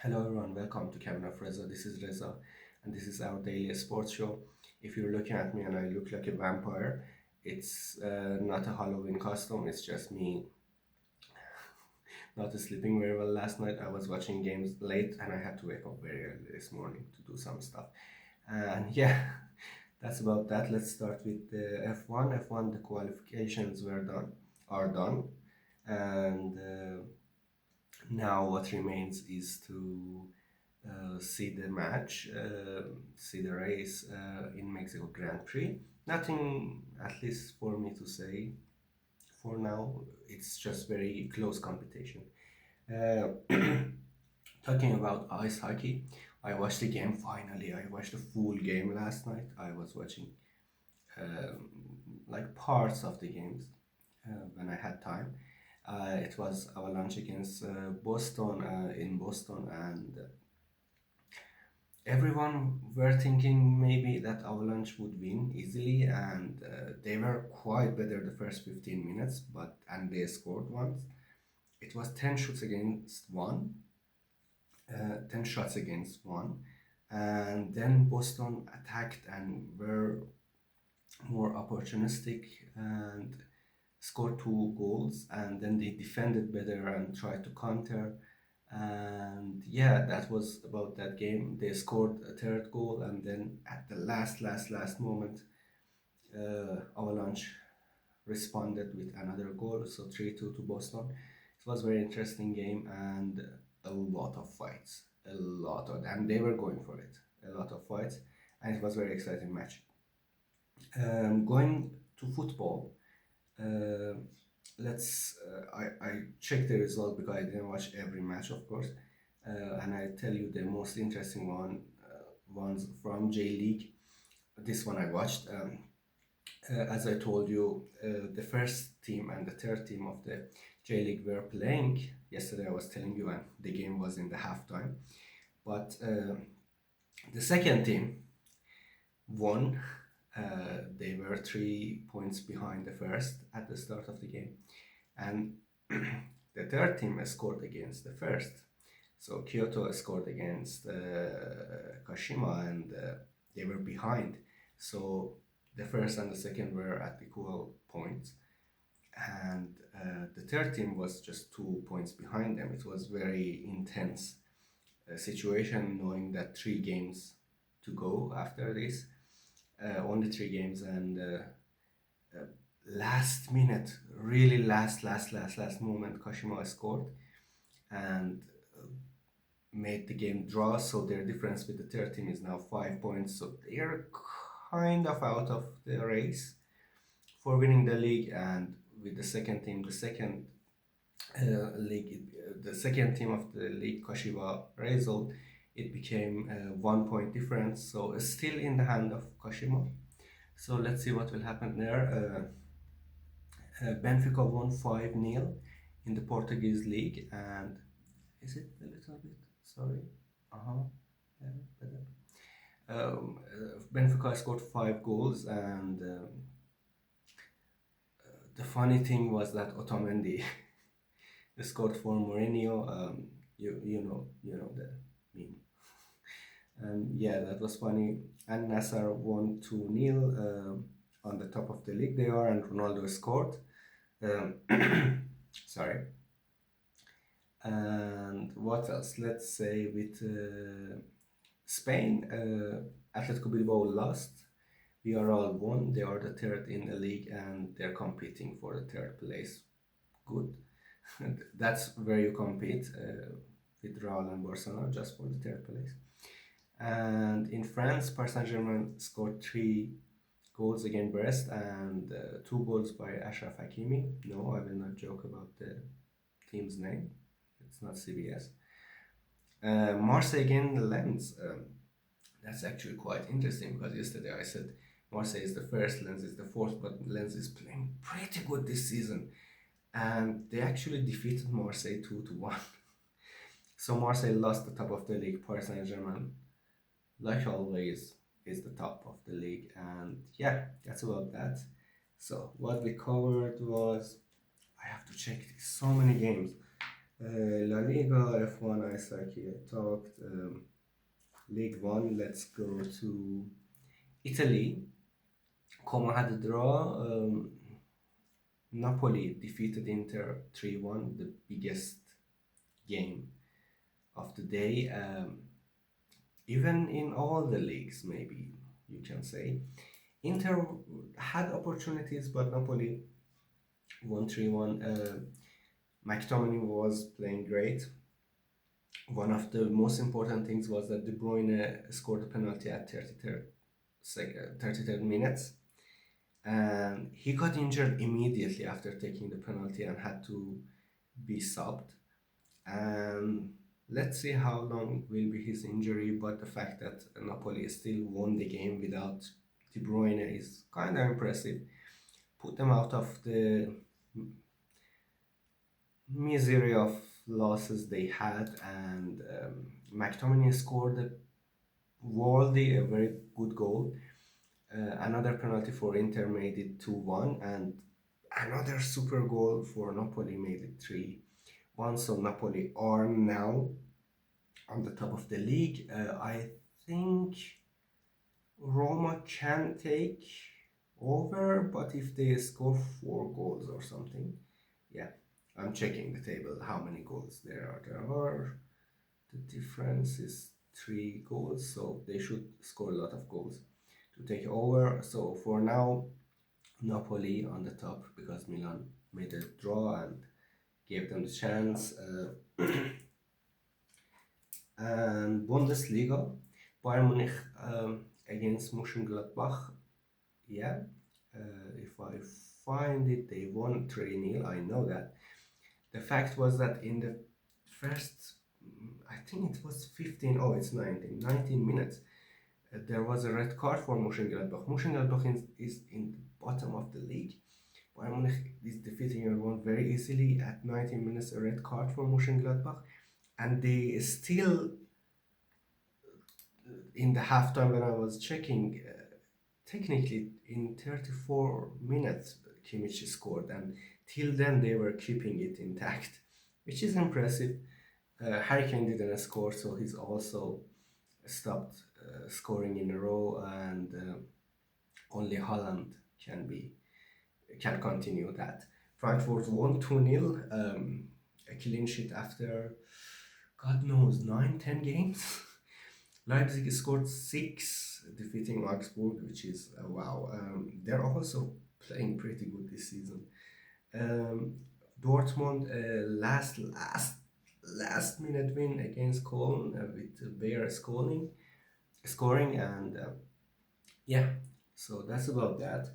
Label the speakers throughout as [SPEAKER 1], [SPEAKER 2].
[SPEAKER 1] Hello everyone, welcome to Cabin of Reza. This is Reza, and this is our daily sports show. If you're looking at me and I look like a vampire, it's not a Halloween costume, it's just me not sleeping very well last night. I was watching games late and I had to wake up very early this morning to do some stuff. And yeah, that's about that. Let's start with the F1. F1, the qualifications are done, and now what remains is to see the match, see the race in Mexico Grand Prix. Nothing, at least for me to say for now. It's just very close competition. Uh, Talking about ice hockey, I watched the game finally. I watched the full game last night. I was watching um, like parts of the games when I had time. It was Avalanche against Boston in Boston, and everyone were thinking maybe that Avalanche would win easily, and they were quite better the first 15 minutes, but and they scored once. It was 10 shots against one, 10 shots against one, and then Boston attacked and were more opportunistic and scored two goals, and then they defended better and tried to counter. And yeah, that was about that game. They scored a third goal, and then at the last moment, Avalanche responded with another goal, so 3-2 to Boston. It was a very interesting game and a lot of fights, and they were going for it. A lot of fights, and it was a very exciting match. Going to football, uh, I checked the result because I didn't watch every match, of course, and I tell you the most interesting ones from J League. This one I watched. As I told you, the first team and the third team of the J League were playing. Yesterday I was telling you, and the game was in the halftime. But the second team won. They were 3 points behind the first at the start of the game, and the third team scored against the first. So Kyoto scored against Kashima, and they were behind. So the first and the second were at equal points, and the third team was just 2 points behind them. It was very intense situation, knowing that 3 games to go after this, only 3 games, and uh, last minute, really last moment, Kashima scored and made the game draw. So their difference with the third team is now 5 points. So they are kind of out of the race for winning the league. And with the second team, the second team of the league, Kashiwa result, it became 1 point difference. So it's still in the hand of Kashima. So let's see what will happen there. Benfica won 5-0 in the Portuguese league, and is it a little bit? Sorry. Uh huh. Yeah, better. Benfica scored 5 goals, and the funny thing was that Otamendi scored for Mourinho. You know the meme, and yeah, that was funny. And Nasser won 2-0 on the top of the league they are, and Ronaldo scored. Um, sorry. And what else? Let's say with Spain, Atletico Bilbao lost. Villarreal won. They are the third in the league and they're competing for the third place. Good. That's where you compete with Real and Barcelona just for the third place. And in France, Paris Saint-Germain scored 3 goals against Brest and 2 goals by Ashraf Hakimi. No, I will not joke about the team's name. It's not CBS. Marseille against Lens. That's actually quite interesting because yesterday I said Marseille is the first, Lens is the fourth, but Lens is playing pretty good this season. And they actually defeated Marseille 2-1. So Marseille lost the top of the league. Paris Saint Germain, like always, is the top of the league. And yeah, that's about that. So what we covered was, I have to check so many games. La Liga, F1, Ice Hockey, I talked. League One, let's go to Italy. Como had a draw. Napoli defeated Inter 3-1, the biggest game of the day. Even in all the leagues, maybe you can say. Inter had opportunities, but Napoli won 3-1. McTominay was playing great. One of the most important things was that De Bruyne scored a penalty at 33rd minutes, and he got injured immediately after taking the penalty and had to be subbed. And let's see how long will be his injury, but the fact that Napoli still won the game without De Bruyne is kind of impressive. Put them out of the misery of losses they had, and McTominay scored a worldy, a very good goal. Another penalty for Inter made it 2-1, and another super goal for Napoli made it 3-1. So Napoli are now on the top of the league. I think Roma can take over, but if they score 4 goals or something, yeah, I'm checking the table how many goals there are. The difference is 3 goals, so they should score a lot of goals to take over. So for now, Napoli on the top because Milan made a draw and gave them the chance. And Bundesliga, Bayern Munich against Mönchengladbach. Yeah, if I find it, they won 3-0. I know that. The fact was that in the first, I think it was 15, oh, it's 19 minutes, there was a red card for Mönchengladbach. Mönchengladbach is in the bottom of the league. Bayern Munich is defeating everyone very easily at 19 minutes, a red card for Mönchengladbach. And they still, in the halftime when I was checking, technically in 34 minutes, Kimmich scored. And till then, they were keeping it intact, which is impressive. Harry Kane didn't score, so he's also stopped scoring in a row, and only Holland can continue that. Frankfurt won 2-0, a clean sheet after God knows 9-10 games. Leipzig scored 6, defeating Augsburg, which is wow. They're also playing pretty good this season. Dortmund last minute win against Cologne with Bayer scoring, and yeah, so that's about that.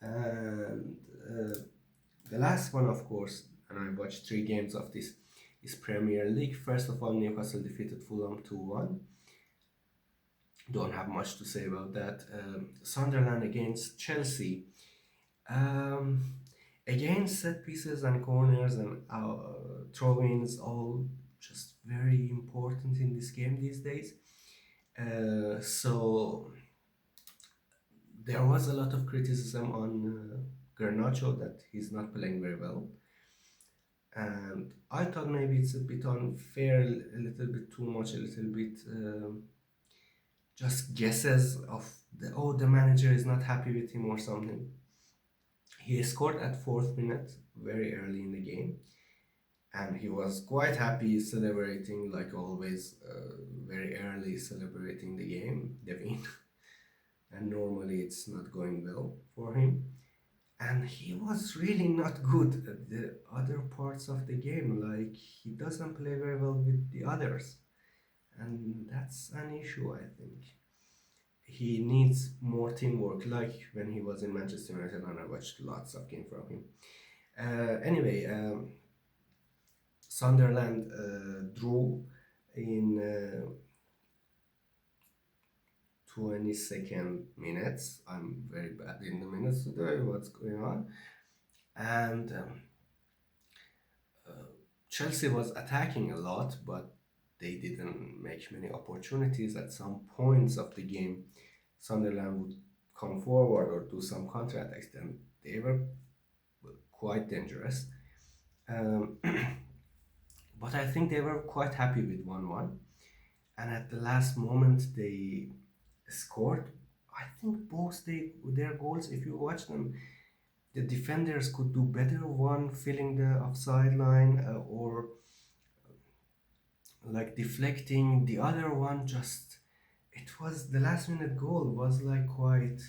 [SPEAKER 1] And the last one, of course, and I watched 3 games of this, is Premier League. First of all, Newcastle defeated Fulham 2-1. Don't have much to say about that. Sunderland against Chelsea. Um, Again, set pieces and corners and throw-ins, all just very important in this game these days. So there was a lot of criticism on Garnacho that he's not playing very well. And I thought maybe it's a bit unfair, a little bit too much, a little bit just guesses of the manager is not happy with him or something. He scored at 4th minute, very early in the game, and he was quite happy, celebrating like always, very early celebrating the game, the win. And normally it's not going well for him. And he was really not good at the other parts of the game, like he doesn't play very well with the others, and that's an issue, I think. He needs more teamwork, like when he was in Manchester United, and I watched lots of games from him. Anyway, Sunderland drew in 22nd minutes. I'm very bad in the minutes today. What's going on? And Chelsea was attacking a lot, but they didn't make many opportunities. At some points of the game, Sunderland would come forward or do some counter attacks. Then they were quite dangerous. Um, But I think they were quite happy with 1-1. And at the last moment, they scored. I think both their goals, if you watch them, the defenders could do better. One filling the offside line, or like deflecting. The other one just, it was the last minute goal was like quite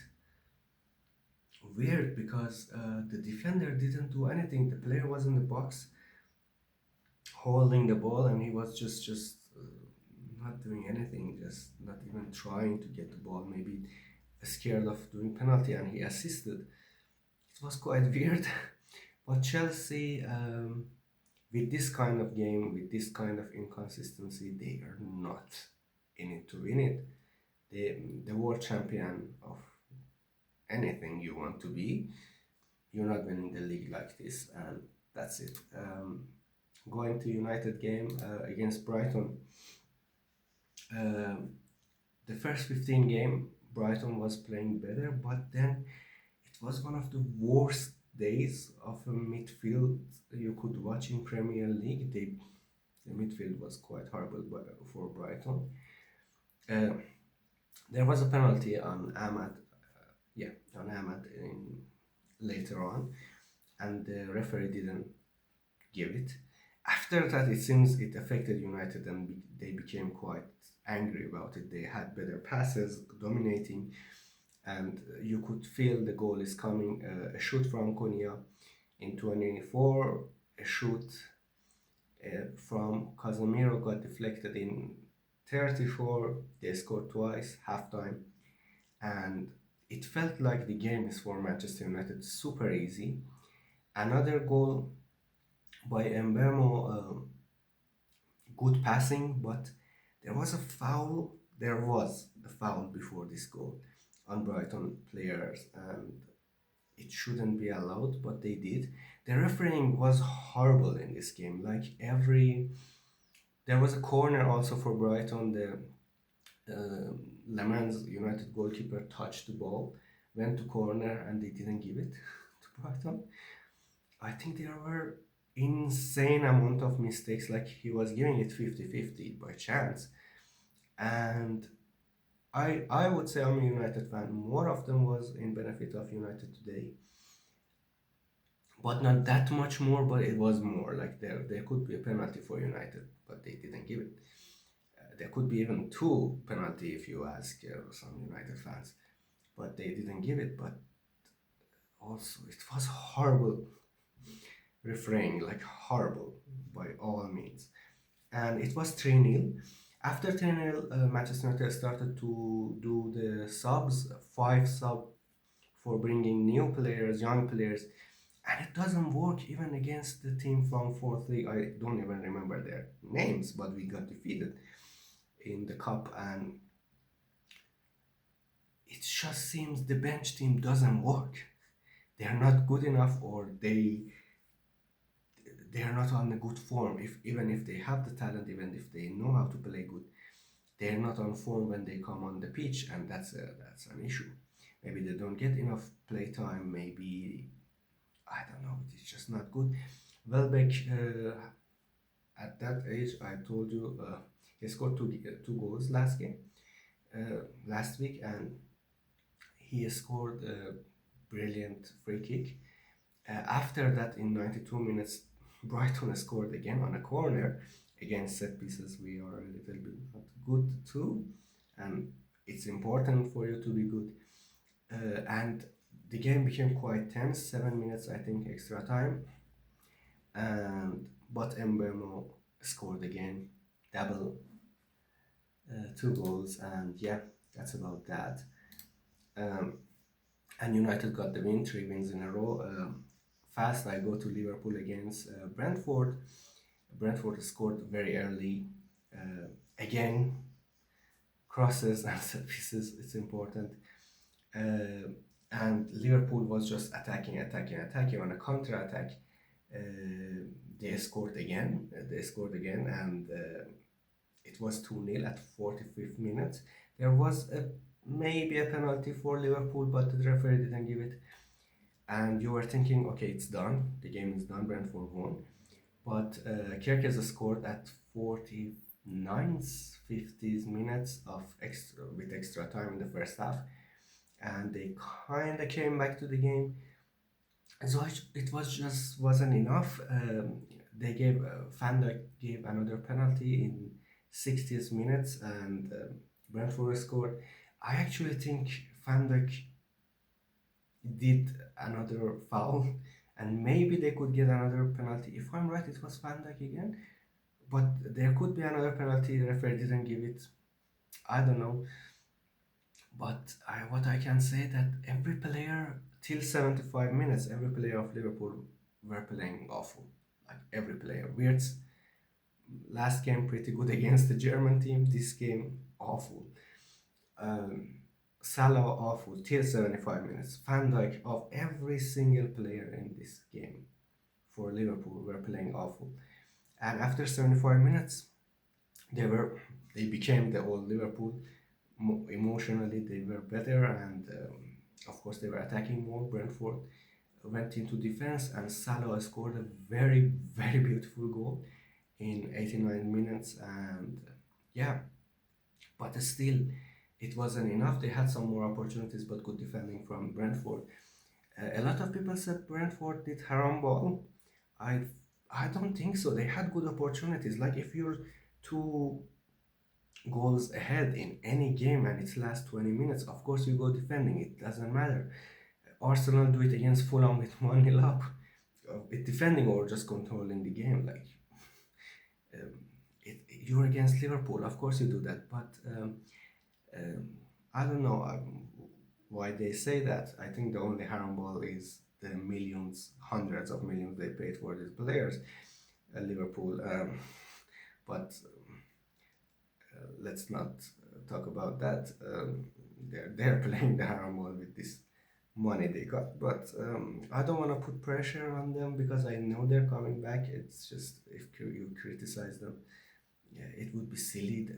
[SPEAKER 1] weird because the defender didn't do anything. The player was in the box holding the ball, and he was just not doing anything, just not even trying to get the ball. Maybe scared of doing penalty, and he assisted. It was quite weird. But Chelsea, with this kind of game, with this kind of inconsistency, they are not in it to win it. The world champion of anything you want to be, you're not winning the league like this, and that's it. Going to United game against Brighton. Um the first 15 game, Brighton was playing better, but then it was one of the worst days of a midfield you could watch in Premier League. The midfield was quite horrible for Brighton. Uh, there was a penalty on Ahmad, yeah, on Ahmad in, later on, and the referee didn't give it. After that, it seems it affected United, and they became quite angry about it. They had better passes, dominating, and you could feel the goal is coming. A shoot from Konya in 24, a shoot from Casemiro got deflected in 34. They scored twice, halftime, and it felt like the game is for Manchester United super easy. Another goal by Mbemo, good passing, but there was a foul. There was a foul before this goal on Brighton players, and it shouldn't be allowed, but they did. The refereeing was horrible in this game. Like every, there was a corner also for Brighton. The Le Mans United goalkeeper touched the ball, went to corner, and they didn't give it to Brighton. I think there were insane amount of mistakes. Like he was giving it 50-50 by chance, and I would say I'm a United fan. More of them was in benefit of United today, but not that much more. But it was more like there could be a penalty for United, but they didn't give it. There could be even two penalty if you ask some United fans, but they didn't give it. But also it was horrible refereeing, like horrible by all means. And it was 3-0. After 3-0, Manchester United started to do the subs, five sub for bringing new players, young players, and it doesn't work even against the team from fourth league. I don't even remember their names, but we got defeated in the cup, and it just seems the bench team doesn't work. They are not good enough, or they are not on a good form. If even if they have the talent, even if they know how to play good, they are not on form when they come on the pitch, and that's an issue. Maybe they don't get enough play time. Maybe I don't know. It's just not good. Welbeck, at that age, I told you, he scored two goals last game, last week, and he scored a brilliant free kick. After that, in 92 minutes, Brighton scored again on a corner. Against set pieces, we are a little bit not good too, and it's important for you to be good. And the game became quite tense. 7 minutes, I think, extra time, and but Mbemo scored again, double, two goals, and yeah, that's about that. Um, and United got the win, 3 wins in a row. Fast, I go to Liverpool against Brentford. Brentford scored very early. Again, crosses and set pieces, it's important. Uh, and Liverpool was just attacking on a counter attack. They scored again. And it was 2-0 at 45th minute. There was maybe a penalty for Liverpool, but the referee didn't give it. And you were thinking, okay, it's done. The game is done. Brentford won. but Kirkes scored at 49th, 50th minutes of extra with extra time in the first half, and they kind of came back to the game. So it was just wasn't enough. They gave Van Dijk gave another penalty in 60th minutes, and Brentford scored. I actually think Van Dijk did another foul, and maybe they could get another penalty. If I'm right, it was Van Dijk again, but there could be another penalty. The referee didn't give it. I don't know, but what I can say that every player till 75 minutes, every player of Liverpool were playing awful. Like every player. Wirtz last game pretty good against the German team. This game awful. Um, Salah awful till 75 minutes. Van Dijk of every single player in this game for Liverpool were playing awful. And after 75 minutes, they were they became the old Liverpool. Emotionally, they were better, and of course, they were attacking more. Brentford went into defense, and Salah scored a very, very beautiful goal in 89 minutes. And yeah, but still, it wasn't enough. They had some more opportunities, but good defending from Brentford. A lot of people said Brentford did haram ball. I I don't think so. They had good opportunities. Like if you're two goals ahead in any game and it's last 20 minutes, of course you go defending. It doesn't matter. Arsenal do it against Fulham with 1-0 up. It defending or just controlling the game. Like um, you're against Liverpool, of course you do that. But um, I don't know why they say that. I think the only haram ball is the millions, hundreds of millions they paid for these players at Liverpool. But let's not talk about that. They're playing the haram ball with this money they got. But I don't want to put pressure on them because I know they're coming back. It's just if you criticize them, yeah, it would be silly.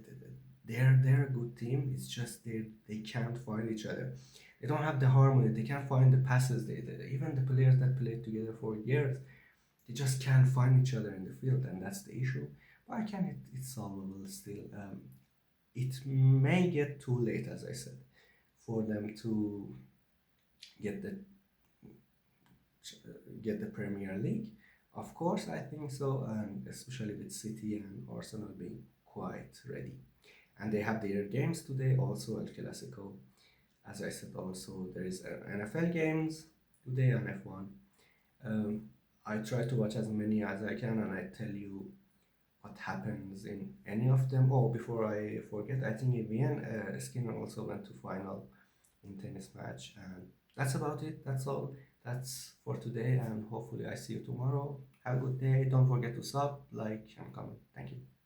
[SPEAKER 1] They're a good team. It's just they can't find each other. They don't have the harmony. They can't find the passes. Even the players that played together for years, they just can't find each other in the field, and that's the issue. But it's solvable still. It may get too late, as I said, for them to get the get the Premier League. Of course, I think so, and especially with City and Arsenal being quite ready. And they have their games today, also El Clasico. As I said, also there is NFL games today on F1. Um, I try to watch as many as I can, and I tell you what happens in any of them. Oh, before I forget, I think Evian Skinner also went to final in tennis match, and that's about it. That's all. That's for today, and hopefully I see you tomorrow. Have a good day. Don't forget to sub, like, and comment. Thank you.